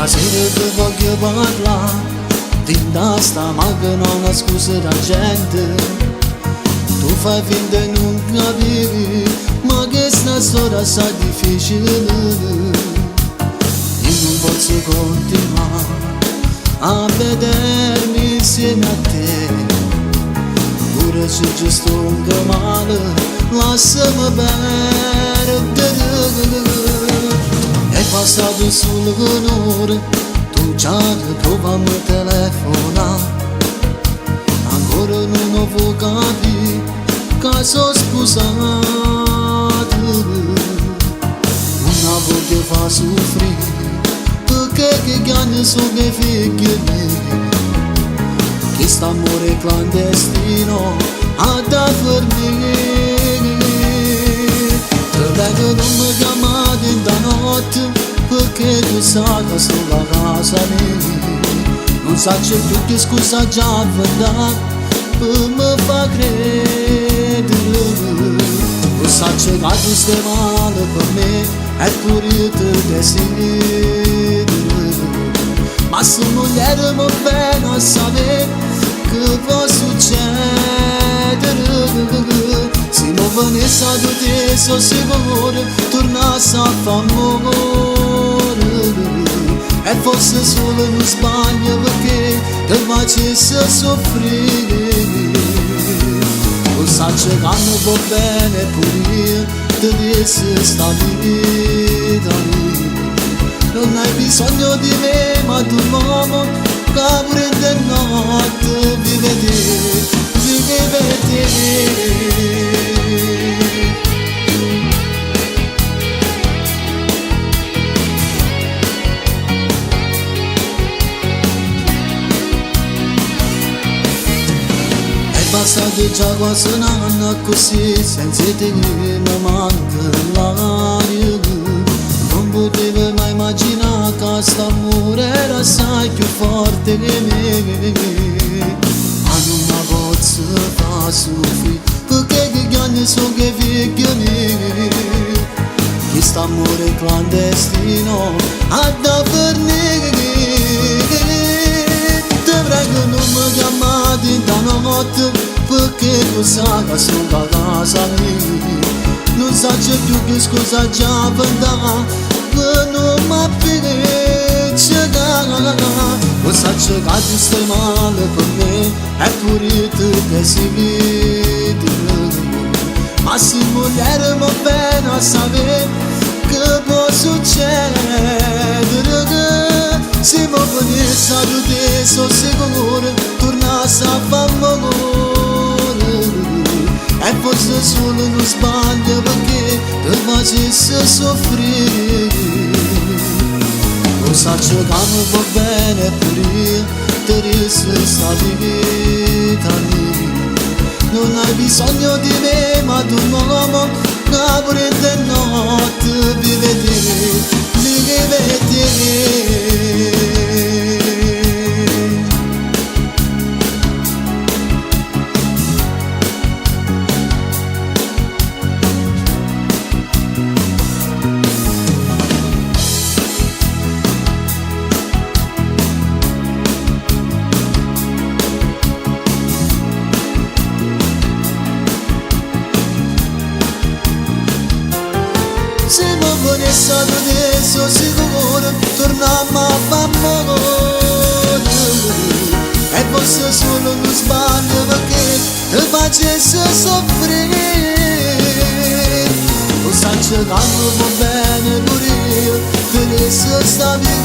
sera che voglio parlare di sta ma che non ha scusa la gente. Tu fai finta di non capire, ma che sta storia sa difficile. Io non posso continuare a vedermi insieme a te. Pure se ci sto un male, lasciami perdere. È passato solo un'ora, tu già proviamo a telefonare. Ancora non ho capito che sono sposato. Una voglio fa soffrire, perché che anni sono che figli miei. Che st'amore clandestino ha da fornire. Te prego non mi chiamate da notte, perché tu sai che sono a casa mia. Non saccio più che scusa già verdad per me fa credere. Non saccio che tu stai male per me e pure io te desidero. Ma se non erano bene a sapere che può succedere. Se non venisse a te sono sicuro tornasse a fare. E forse solo non sbaglio perché ti facesse soffrire. Lo saccio che non va bene pure io ti disse sta vita mia. Non hai bisogno di me ma tu l'uomo che pure di notte vive te. Passato già quasi un anno così, senza te mi manca l'aria. Non potevo mai immaginare che st'amore era assai più forte che me. Ma non mi posso far soffrire, perché che anni sono che figli miei. Che st'amore clandestino ha da fornire. Te prego non mi chiamate da notte, perché tu sai che sono a casa mia. Non saccio più che scusa già vendà, che non mi piace. Non saccio che tu stai male per me e pure io te desidero. Ma se vogliamo bene a sapere che può succedere. Se mi venisse a te sono sicuro tornasse a fare. E forse solo non sbaglio perché ti facesse soffrire. Lo saccio che non va bene pure io ti disse sta vita mia. Non hai bisogno di me ma tu l'uomo che pure di notte vive te. Se mi venisse a te sono sicuro torniamo a fare. E forse solo non sbaglio perché ti facesse soffrire. Lo saccio che non va bene pure io ti disse sta vita.